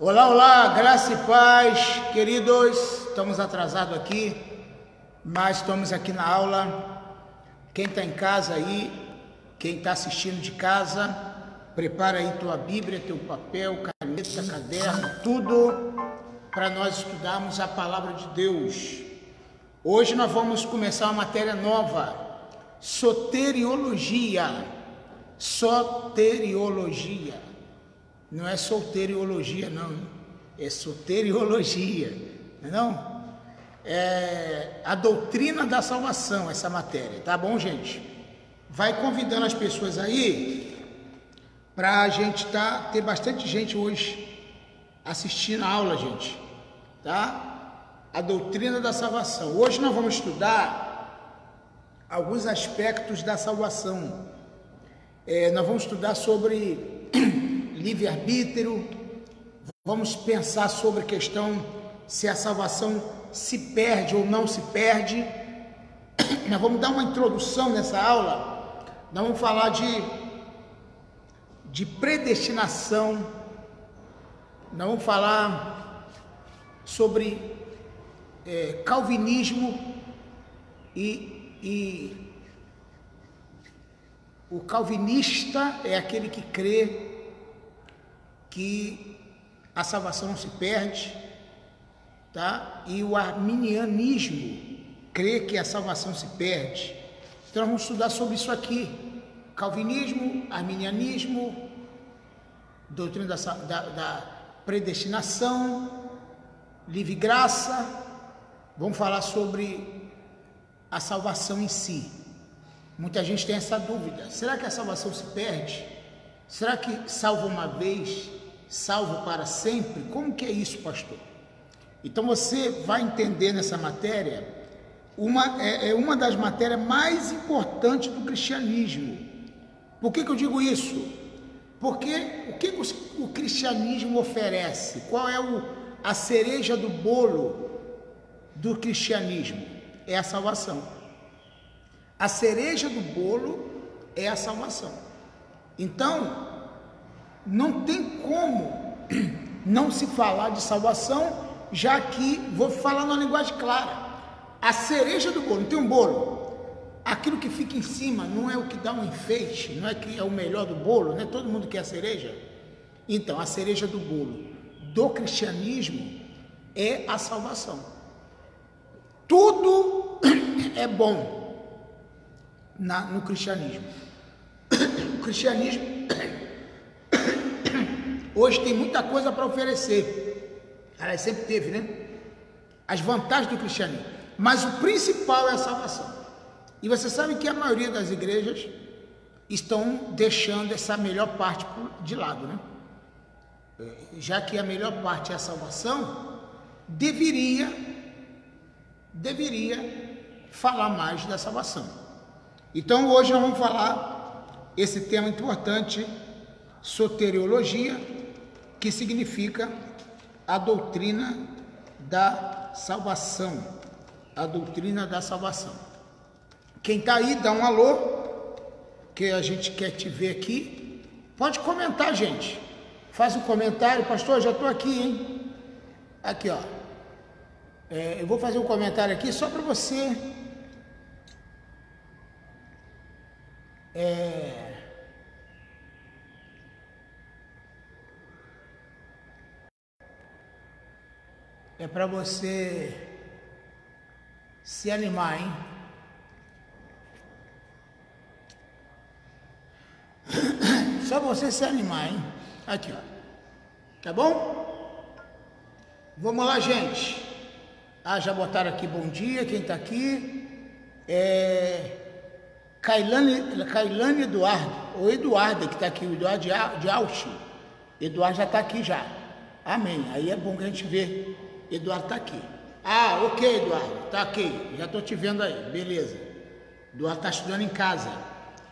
Olá, olá, graça e paz, queridos. Estamos atrasados aqui, mas estamos aqui na aula. Quem está em casa aí, quem está assistindo de casa, prepara aí tua Bíblia, teu papel, caneta, caderno, tudo para nós estudarmos a palavra de Deus. Hoje nós vamos começar uma matéria nova, soteriologia. Soteriologia. Não é solteiriologia, não. É soteriologia. Não? É a doutrina da salvação, essa matéria. Tá bom, gente? Vai convidando as pessoas aí para a gente ter bastante gente hoje assistindo a aula, gente. Tá? A doutrina da salvação. Hoje nós vamos estudar alguns aspectos da salvação. Nós vamos estudar sobre livre-arbítrio, vamos pensar sobre a questão se a salvação se perde ou não se perde. Nós vamos dar uma introdução nessa aula, nós vamos falar de predestinação, nós vamos falar sobre calvinismo e o calvinista é aquele que crê que a salvação não se perde, tá? E o arminianismo crê que a salvação se perde. Então nós vamos estudar sobre isso aqui: calvinismo, arminianismo, doutrina da predestinação, livre graça. Vamos falar sobre a salvação em si. Muita gente tem essa dúvida: será que a salvação se perde? Será que salvo uma vez, salvo para sempre? Como que é isso, pastor? Então você vai entender nessa matéria, uma das matérias mais importantes do cristianismo. Por que eu digo isso? Porque o que o cristianismo oferece? Qual é a cereja do bolo do cristianismo? É a salvação. A cereja do bolo é a salvação. Então, não tem como não se falar de salvação, já que, vou falar numa linguagem clara, a cereja do bolo, não tem um bolo, aquilo que fica em cima não é o que dá um enfeite, não é que é o melhor do bolo, né? Todo mundo quer a cereja. Então, a cereja do bolo do cristianismo é a salvação. Tudo é bom no cristianismo. O cristianismo hoje tem muita coisa para oferecer. Ela sempre teve, né? As vantagens do cristianismo. Mas o principal é a salvação. E você sabe que a maioria das igrejas estão deixando essa melhor parte de lado, né? Já que a melhor parte é a salvação, deveria falar mais da salvação. Então hoje nós vamos falar esse tema importante, soteriologia, que significa a doutrina da salvação. A doutrina da salvação. Quem está aí, dá um alô, que a gente quer te ver aqui. Pode comentar, gente. Faz um comentário. Pastor, já estou aqui, hein? Aqui, ó. Eu vou fazer um comentário aqui só para você. É para você se animar, hein? Só você se animar, hein? Aqui, ó. Tá bom? Vamos lá, gente. Já botaram aqui bom dia, quem tá aqui? Cailane Eduardo, ou Eduardo que está aqui, o Eduardo de Auchi. Eduardo já está aqui já. Amém. Aí é bom que a gente vê. Eduardo está aqui. Ok, Eduardo. Está aqui. Já estou te vendo aí. Beleza. Eduardo está estudando em casa.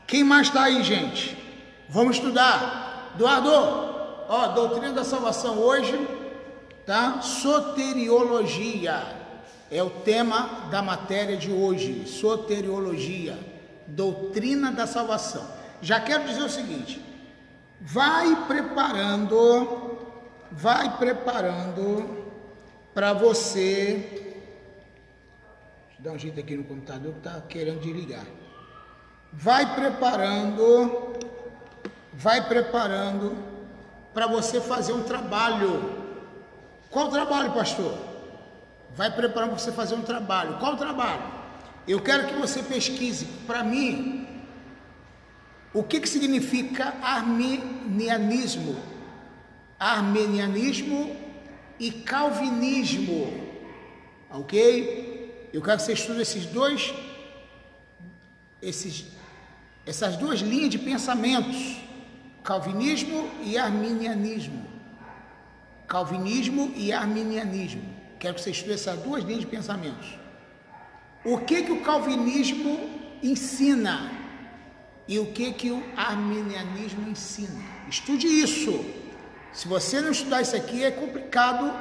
Quem mais está aí, gente? Vamos estudar. Eduardo, doutrina da salvação hoje, tá? Soteriologia. É o tema da matéria de hoje. Soteriologia. Doutrina da salvação. Já quero dizer o seguinte: vai preparando vai preparando para você. Deixa eu dar um jeito aqui no computador que está querendo desligar. Vai preparando para você fazer um trabalho. Qual trabalho, pastor? Vai preparando para você fazer um trabalho. Qual trabalho? Eu quero que você pesquise para mim o que significa arminianismo. Arminianismo e calvinismo. Ok? Eu quero que você estude essas duas linhas de pensamentos, calvinismo e arminianismo. Calvinismo e arminianismo. Quero que você estude essas duas linhas de pensamentos. O que o calvinismo ensina e o que o arminianismo ensina. Estude isso. Se você não estudar isso aqui, é complicado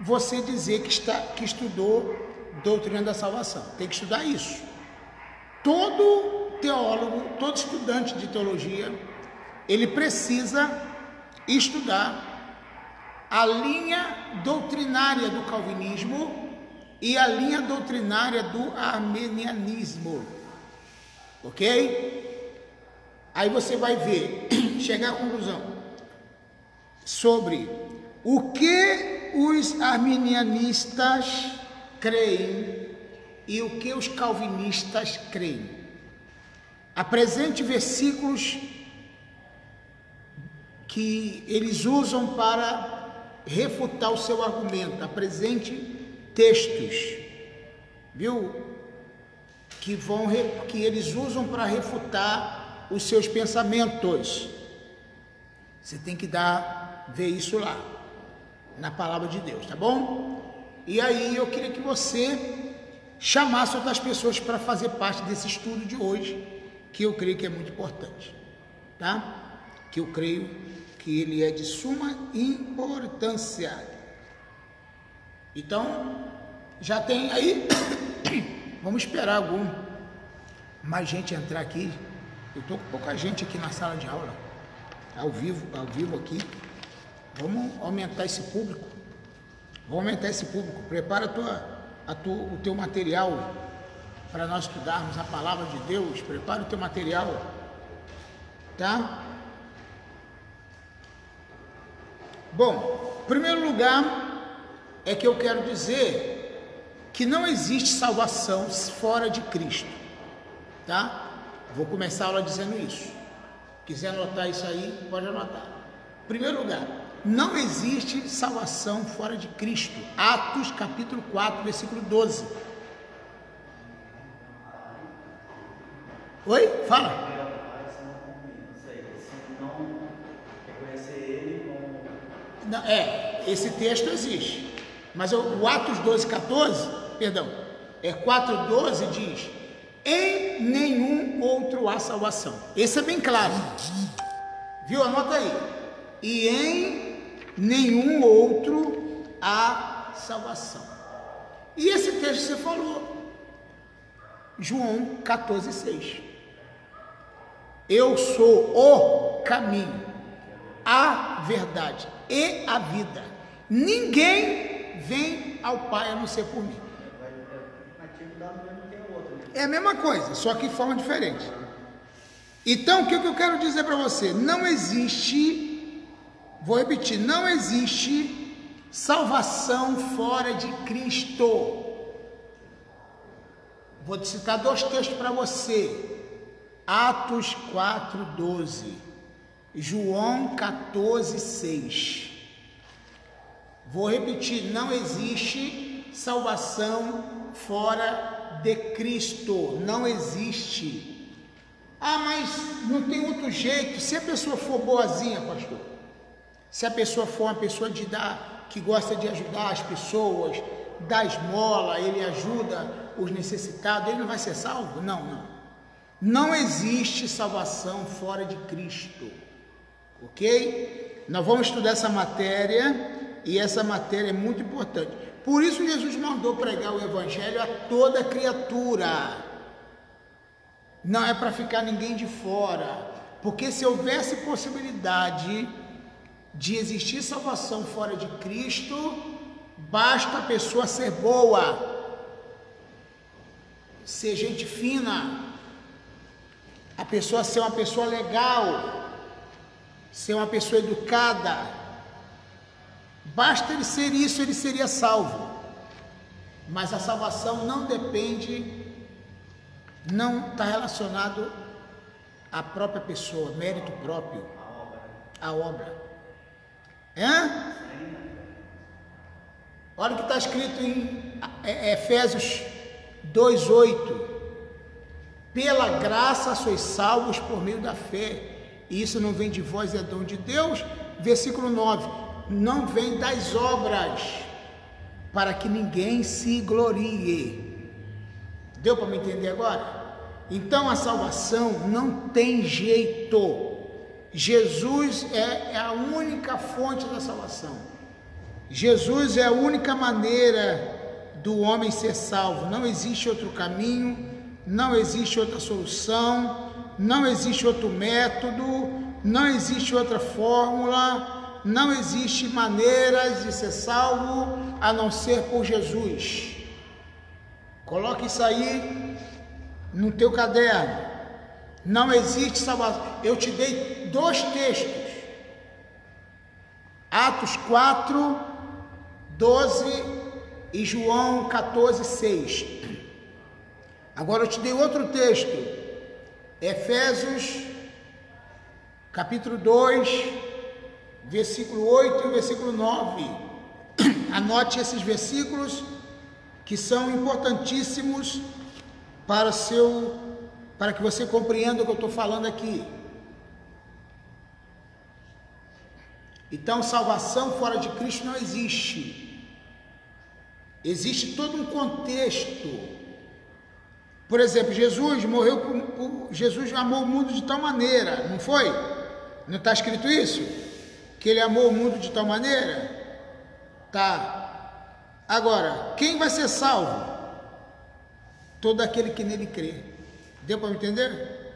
você dizer que estudou doutrina da salvação. Tem que estudar isso. Todo teólogo, todo estudante de teologia, ele precisa estudar a linha doutrinária do calvinismo e a linha doutrinária do arminianismo. Ok? Aí você vai ver, chegar à conclusão sobre o que os arminianistas creem e o que os calvinistas creem. Apresente versículos que eles usam para refutar o seu argumento. Apresente textos, viu? Que eles usam para refutar os seus pensamentos. Você tem que ver isso lá, na palavra de Deus, tá bom? E aí eu queria que você chamasse outras pessoas para fazer parte desse estudo de hoje, que eu creio que é muito importante, tá? Que eu creio que ele é de suma importância. Então, já tem aí, vamos esperar mais gente entrar aqui. Eu estou com pouca gente aqui na sala de aula, ao vivo aqui. Vamos aumentar esse público. Prepara o teu material para nós estudarmos a palavra de Deus. Prepara o teu material, tá? Bom, em primeiro lugar, é que eu quero dizer que não existe salvação fora de Cristo, tá? Vou começar a aula dizendo isso. Quiser anotar isso aí, pode anotar. Em primeiro lugar, não existe salvação fora de Cristo. Atos capítulo 4, versículo 12. Oi? Fala. Não, esse texto existe. Mas o Atos 12, 14, perdão, 4:12 diz: em nenhum outro há salvação. Esse é bem claro. Viu? Anota aí. E em nenhum outro há salvação. E esse texto você falou, João 14:6. Eu sou o caminho, a verdade e a vida. Ninguém vem ao Pai a não ser por mim. É a mesma coisa, só que de forma diferente. Então, o que eu quero dizer para você? Não existe, vou repetir, não existe salvação fora de Cristo. Vou te citar dois textos para você. Atos 4:12, João 14:6. Vou repetir, não existe salvação fora de Cristo, não existe. Ah, mas não tem outro jeito. Se a pessoa for boazinha, pastor, se a pessoa for uma pessoa que gosta de ajudar as pessoas, dá esmola, ele ajuda os necessitados, ele não vai ser salvo? Não. Não existe salvação fora de Cristo, ok? Nós vamos estudar essa matéria, e essa matéria é muito importante. Por isso Jesus mandou pregar o evangelho a toda criatura. Não é para ficar ninguém de fora, porque se houvesse possibilidade de existir salvação fora de Cristo, basta a pessoa ser boa, ser gente fina, a pessoa ser uma pessoa legal, ser uma pessoa educada. Basta ele ser isso, ele seria salvo. Mas a salvação não depende, não está relacionado à própria pessoa, mérito próprio, à obra. Olha o que está escrito em Efésios 2:8. Pela graça sois salvos por meio da fé. E isso não vem de vós, é dom de Deus. Versículo 9. Não vem das obras, para que ninguém se glorie. Deu para me entender agora? Então a salvação não tem jeito. Jesus é a única fonte da salvação. Jesus é a única maneira do homem ser salvo. Não existe outro caminho, não existe outra solução, não existe outro método, não existe outra fórmula, não existe maneiras de ser salvo a não ser por Jesus. Coloque isso aí no teu caderno. Não existe salvação. Eu te dei 2 textos. Atos 4, 12 e João 14, 6. Agora eu te dei outro texto. Efésios, capítulo 2, versículo 8 e versículo 9. Anote esses versículos que são importantíssimos para que você compreenda o que eu estou falando aqui. Então, salvação fora de Cristo não existe. Existe todo um contexto. Por exemplo, Jesus morreu Jesus amou o mundo de tal maneira, não foi? Não está escrito isso? Que ele amou o mundo de tal maneira? Tá. Agora, quem vai ser salvo? Todo aquele que nele crê. Deu para me entender?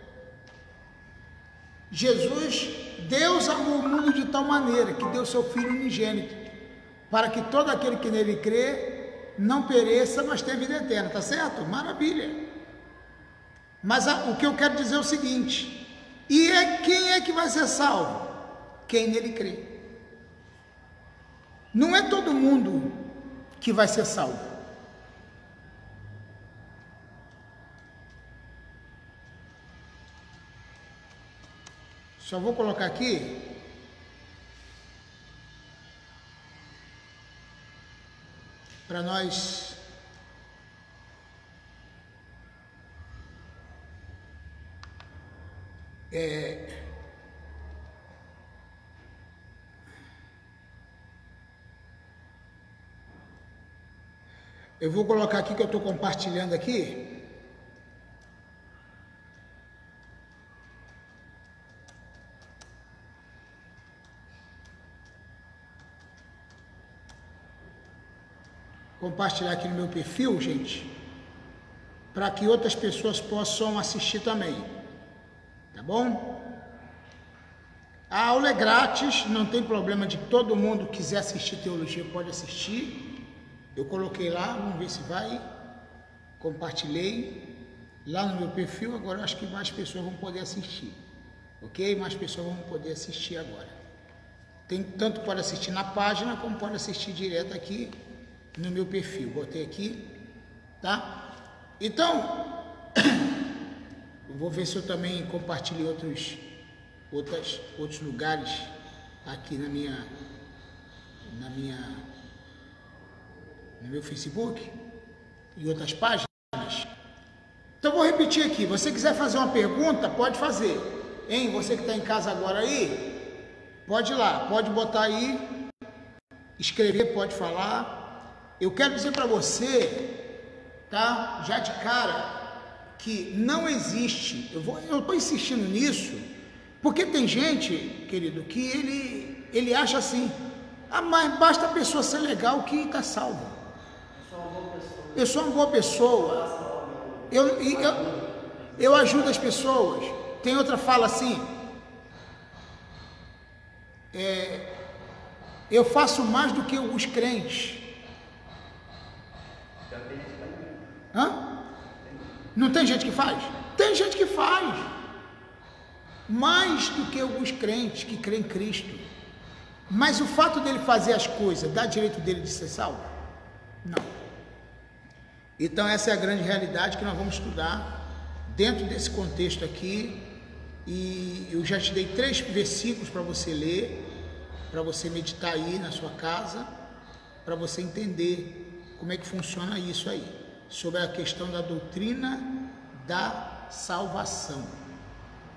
Deus amou o mundo de tal maneira que deu seu Filho unigênito, para que todo aquele que nele crê não pereça, mas tenha vida eterna. Tá certo? Maravilha. Mas o que eu quero dizer é o seguinte: quem é que vai ser salvo? Quem nele crê. Não é todo mundo que vai ser salvo. Só vou colocar aqui para nós eu vou colocar aqui que eu estou compartilhando aqui. Compartilhar aqui no meu perfil, gente, para que outras pessoas possam assistir também, tá bom? A aula é grátis, não tem problema de todo mundo quiser assistir teologia, pode assistir. Eu coloquei lá, vamos ver se vai. Compartilhei lá no meu perfil, agora eu acho que mais pessoas vão poder assistir, ok? Mais pessoas vão poder assistir agora. Tem tanto pode assistir na página, como pode assistir direto aqui no meu perfil. Botei aqui, tá? Então, eu vou ver se eu também compartilho outros lugares aqui no meu Facebook e outras páginas. Então, vou repetir aqui. Você quiser fazer uma pergunta, pode fazer. Hein? Você que está em casa agora aí, pode ir lá, pode botar aí, escrever, pode falar. Eu quero dizer para você, tá? Já de cara, que não existe. Eu estou insistindo nisso, porque tem gente, querido, que ele acha assim: mas basta a pessoa ser legal que está salvo. Eu sou uma boa pessoa. Eu ajudo as pessoas. Tem outra fala assim: Eu faço mais do que os crentes. Hã? Não tem gente que faz? Tem gente que faz. Mais do que alguns crentes que creem em Cristo. Mas o fato dele fazer as coisas dá direito dele de ser salvo? Não. Então essa é a grande realidade que nós vamos estudar dentro desse contexto aqui. E eu já te dei 3 versículos para você ler, para você meditar aí na sua casa, para você entender como é que funciona isso aí, sobre a questão da doutrina da salvação.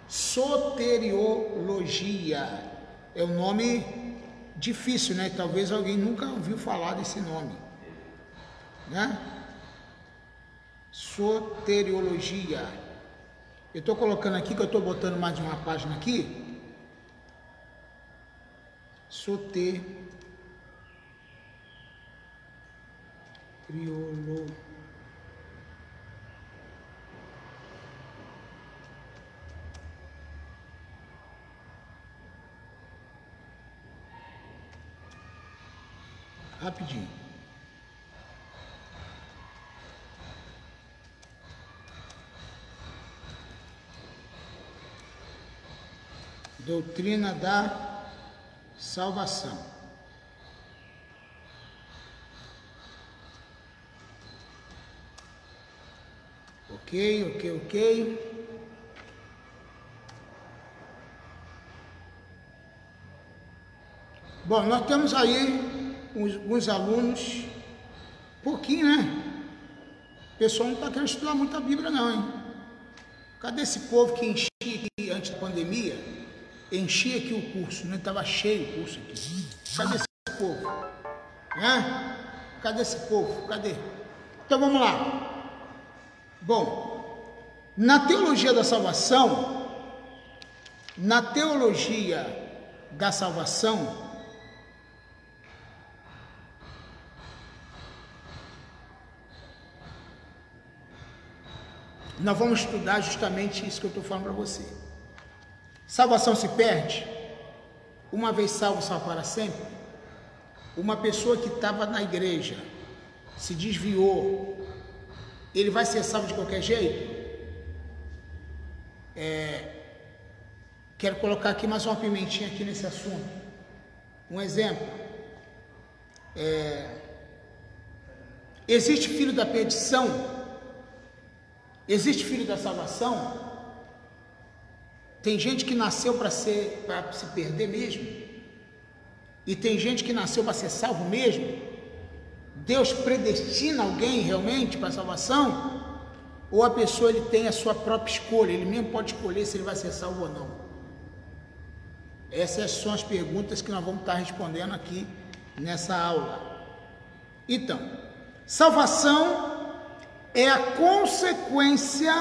Soteriologia é um nome difícil, né? Talvez alguém nunca ouviu falar desse nome, né? Soteriologia. Eu estou colocando aqui, que eu estou botando mais de uma página aqui. Soteriologia. Rapidinho. Doutrina da salvação. Ok. Bom, nós temos aí uns alunos, pouquinho, né? O pessoal não está querendo estudar muito a Bíblia não, hein? Cadê esse povo que enchia aqui antes da pandemia? Enchia aqui o curso, né? Estava cheio o curso aqui. Cadê esse povo? Né? Cadê esse povo? Cadê? Então vamos lá. Bom, na teologia da salvação, nós vamos estudar justamente isso que eu estou falando para você. Salvação se perde? Uma vez salvo, salvo para sempre? Uma pessoa que estava na igreja, se desviou, ele vai ser salvo de qualquer jeito? Quero colocar aqui mais uma pimentinha aqui nesse assunto. Um exemplo. Existe filho da perdição? Existe filho da salvação? Tem gente que nasceu para se perder mesmo? E tem gente que nasceu para ser salvo mesmo? Deus predestina alguém realmente para a salvação? Ou a pessoa ele tem a sua própria escolha, ele mesmo pode escolher se ele vai ser salvo ou não? Essas são as perguntas que nós vamos estar respondendo aqui nessa aula. Então, salvação é a consequência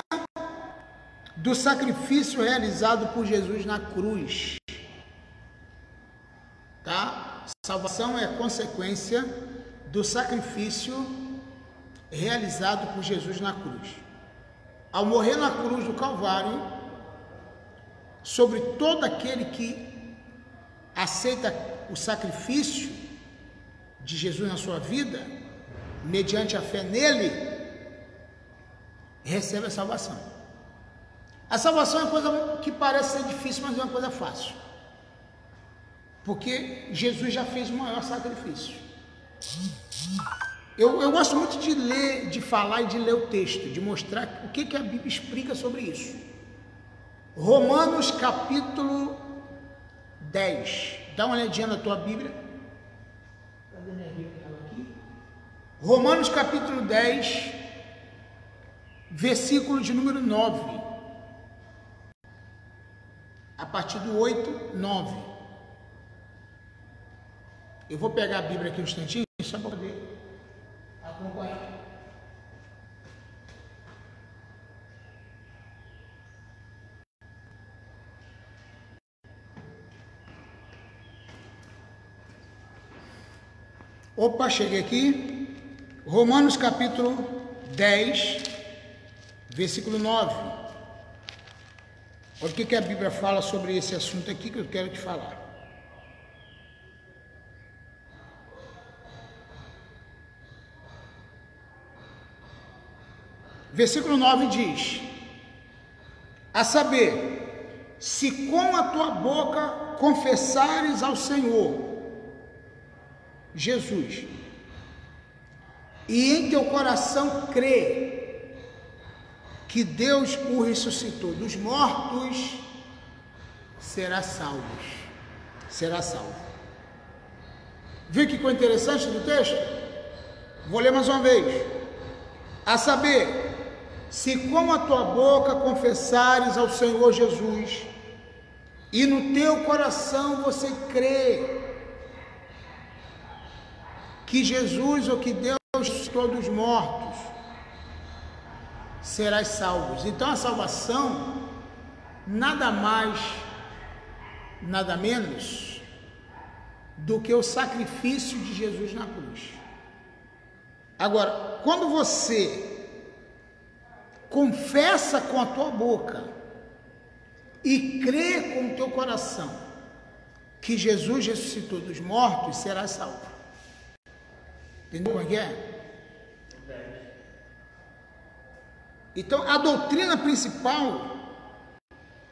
do sacrifício realizado por Jesus na cruz. Tá? Salvação é a consequência do sacrifício realizado por Jesus na cruz. Ao morrer na cruz do Calvário, sobre todo aquele que aceita o sacrifício de Jesus na sua vida, mediante a fé nele, recebe a salvação. A salvação é uma coisa que parece ser difícil, mas é uma coisa fácil. Porque Jesus já fez o maior sacrifício. Eu gosto muito de ler, de falar e de ler o texto, de mostrar o que a Bíblia explica sobre isso. Romanos capítulo 10. Dá uma olhadinha na tua Bíblia. Cadê minha Bíblia? Aqui. Romanos capítulo 10, versículo de número 9. A partir do 8, 9. Eu vou pegar a Bíblia aqui um instantinho, só para poder acompanhar. Opa, cheguei aqui. Romanos capítulo 10, versículo 9. Olha o que a Bíblia fala sobre esse assunto aqui que eu quero te falar. Versículo 9 diz: a saber, se com a tua boca confessares ao Senhor Jesus, e em teu coração crê que Deus o ressuscitou dos mortos, será salvo. Viu que coisa interessante do texto? Vou ler mais uma vez. A saber, se com a tua boca confessares ao Senhor Jesus, e no teu coração você crê que Jesus ou que Deus ressuscitou dos mortos, serás salvos. Então a salvação nada mais, nada menos do que o sacrifício de Jesus na cruz. Agora, quando você confessa com a tua boca e crê com o teu coração que Jesus ressuscitou dos mortos, serás salvo. Entendeu como é que é? Então, a doutrina principal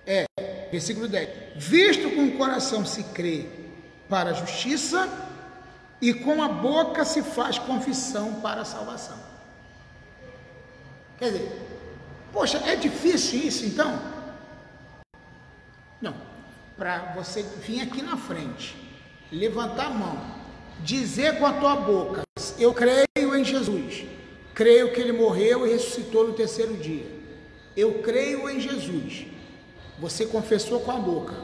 é, versículo 10, visto com o coração se crê para a justiça, e com a boca se faz confissão para a salvação. Quer dizer, poxa, é difícil isso então? Não, para você vir aqui na frente, levantar a mão, dizer com a tua boca: eu creio em Jesus, creio que ele morreu e ressuscitou no terceiro dia, eu creio em Jesus. Você confessou com a boca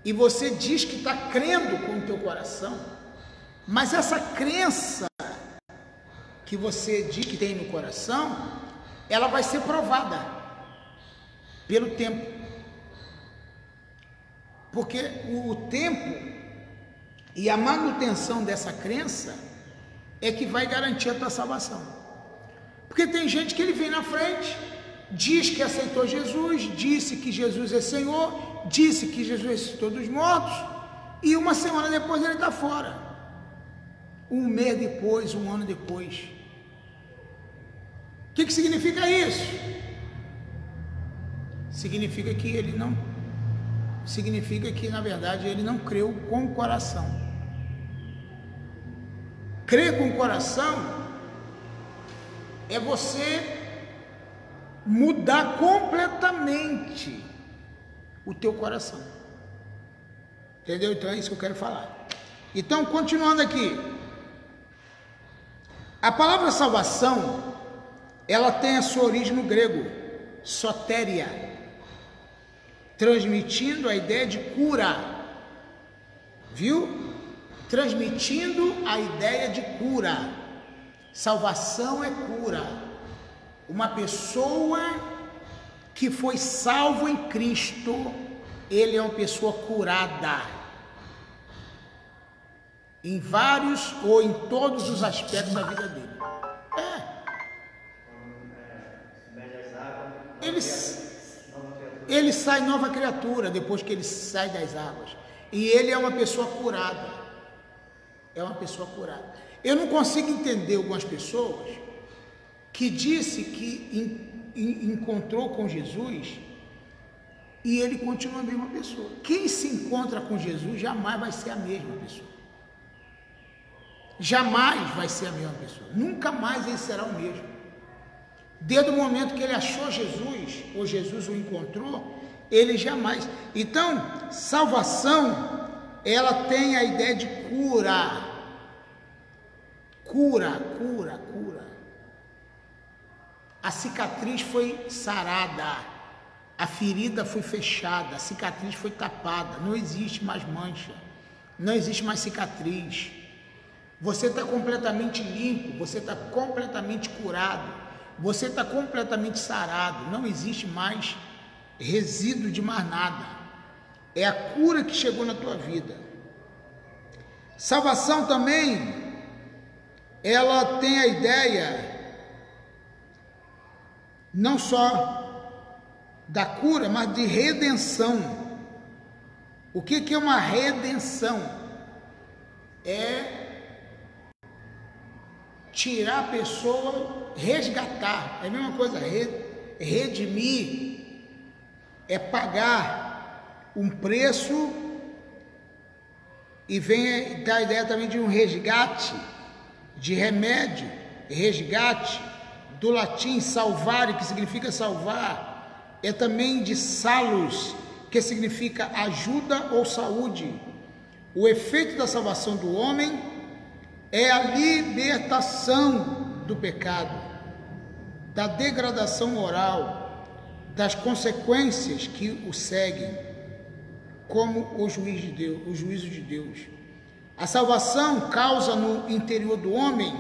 e você diz que está crendo com o teu coração, mas essa crença que você diz que tem no coração, ela vai ser provada pelo tempo, porque o tempo e a manutenção dessa crença é que vai garantir a tua salvação. Porque tem gente que ele vem na frente, diz que aceitou Jesus, disse que Jesus é Senhor, disse que Jesus ressuscitou dos mortos, e uma semana depois ele está fora, um mês depois, um ano depois. O que significa isso? Significa que na verdade ele não creu com o coração. Crer com o coração é você mudar completamente o teu coração. Entendeu? Então é isso que eu quero falar. Então, continuando aqui, a palavra salvação, ela tem a sua origem no grego, sotéria, transmitindo a ideia de cura, viu? Transmitindo a ideia de cura. Salvação é cura. Uma pessoa que foi salvo em Cristo, ele é uma pessoa curada em vários ou em todos os aspectos da vida dele. Ele sai nova criatura depois que ele sai das águas, e ele é uma pessoa curada. É uma pessoa curada. Eu não consigo entender algumas pessoas que disse que encontrou com Jesus e ele continua a mesma pessoa. Quem se encontra com Jesus jamais vai ser a mesma pessoa. Jamais vai ser a mesma pessoa. Nunca mais ele será o mesmo. Desde o momento que ele achou Jesus, ou Jesus o encontrou, ele jamais. Então, salvação, ela tem a ideia de cura. Cura. A cicatriz foi sarada, a ferida foi fechada, a cicatriz foi tapada, não existe mais mancha, não existe mais cicatriz. Você está completamente limpo, você está completamente curado, você está completamente sarado, não existe mais resíduo de mais nada. É a cura que chegou na tua vida. Salvação também, ela tem a ideia não só da cura, mas de redenção. O que é uma redenção? É tirar a pessoa, resgatar. É a mesma coisa, redimir é pagar um preço, e vem da ideia também de um resgate, de remédio, resgate, do latim salvare, que significa salvar, é também de salus, que significa ajuda ou saúde. O efeito da salvação do homem é a libertação do pecado, da degradação moral, das consequências que o seguem, como o juízo de Deus. A salvação causa no interior do homem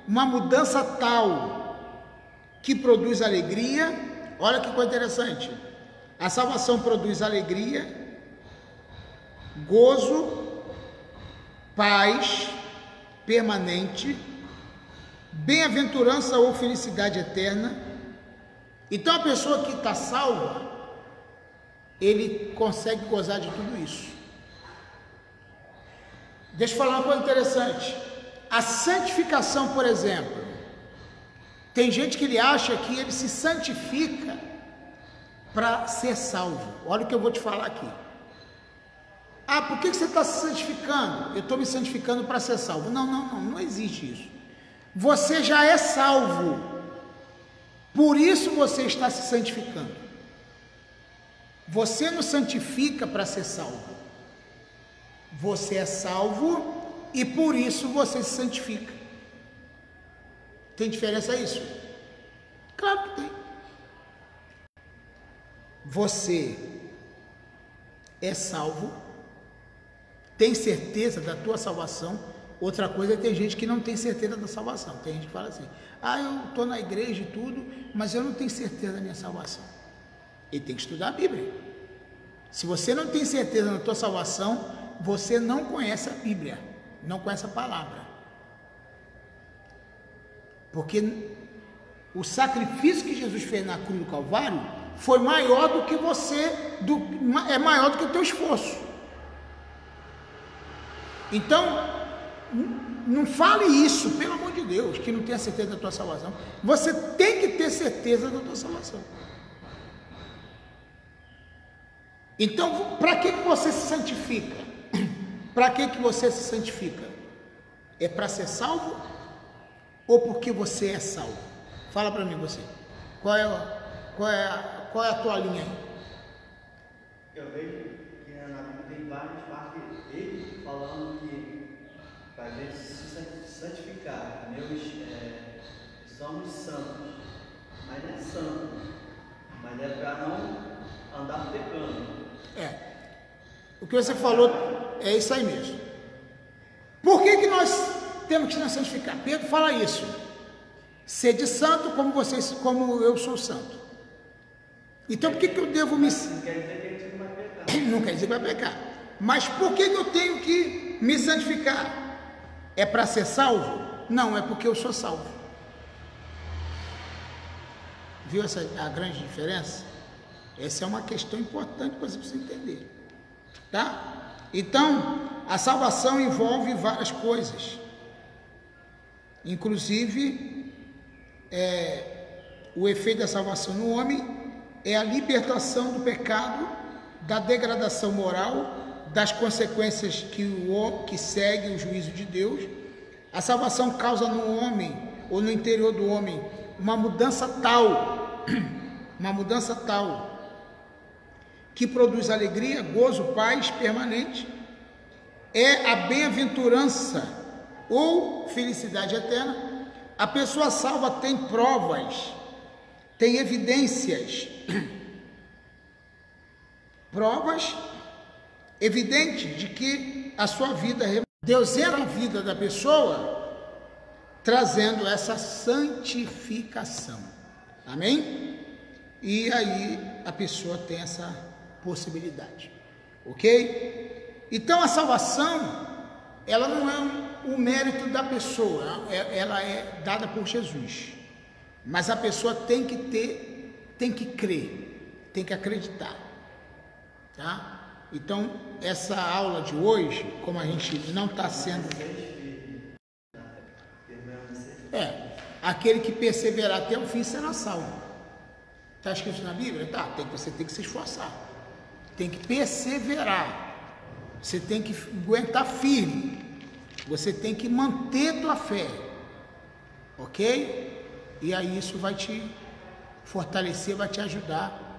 uma mudança tal que produz alegria. Olha que coisa interessante. A salvação produz alegria, gozo, paz permanente, bem-aventurança ou felicidade eterna. Então a pessoa que está salva, ele consegue gozar de tudo isso. Deixa eu falar uma coisa interessante. A santificação, por exemplo, tem gente que ele acha que ele se santifica para ser salvo. Olha o que eu vou te falar aqui. Ah, por que você está se santificando? Eu estou me santificando para ser salvo. Não existe isso. Você já é salvo. Por isso você está se santificando. Você não santifica para ser salvo. Você é salvo e por isso você se santifica. Tem diferença isso? Claro que tem. Você é salvo, tem certeza da tua salvação. Outra coisa é ter gente que não tem certeza da salvação. Tem gente que fala assim: ah, eu estou na igreja e tudo, mas eu não tenho certeza da minha salvação. Ele tem que estudar a Bíblia. Se você não tem certeza da tua salvação, você não conhece a Bíblia, não conhece a palavra. Porque o sacrifício que Jesus fez na cruz do Calvário foi maior do que é maior do que o teu esforço. Então, não fale isso, pelo amor de Deus, que não tenha certeza da tua salvação. Você tem que ter certeza da tua salvação. Então, para que você se santifica? Para que você se santifica? É para ser salvo ou porque você é salvo? Fala para mim você. Qual é a tua linha aí? Eu vejo que na Bíblia tem várias partes dele falando que para a gente se santificar, somos santos, mas não é santo, mas é para não andar pecando. O que você falou é isso aí mesmo. Por que nós temos que nos santificar? Pedro fala isso. Sede santo como eu sou santo. Então por que eu devo me... Não quer dizer que a gente não vai pecar. Não quer dizer que vai pecar. Mas por que eu tenho que me santificar? É para ser salvo? Não, é porque eu sou salvo. Viu a grande diferença? Essa é uma questão importante para você precisa entender. Tá? Então, a salvação envolve várias coisas. Inclusive, o efeito da salvação no homem é a libertação do pecado, da degradação moral, das consequências que segue o juízo de Deus. A salvação causa no homem, ou no interior do homem, uma mudança tal, que produz alegria, gozo, paz permanente. É a bem-aventurança ou felicidade eterna. A pessoa salva tem provas, tem evidências, provas evidentes de que a sua vida, Deus entra na vida da pessoa, trazendo essa santificação. Amém? E aí a pessoa tem essa possibilidade. Ok? Então a salvação, ela não é o mérito da pessoa, ela é dada por Jesus. Mas a pessoa tem que crer, tem que acreditar. Tá? Então, essa aula de hoje, como a gente não está sendo... Aquele que perseverar até o fim será salvo. Está escrito na Bíblia? Tá, você tem que se esforçar. Tem que perseverar. Você tem que aguentar firme. Você tem que manter tua fé. Ok? E aí isso vai te fortalecer, vai te ajudar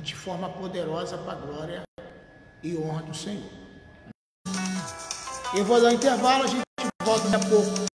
de forma poderosa para a glória e honra do Senhor. Eu vou dar um intervalo, a gente volta daqui a pouco.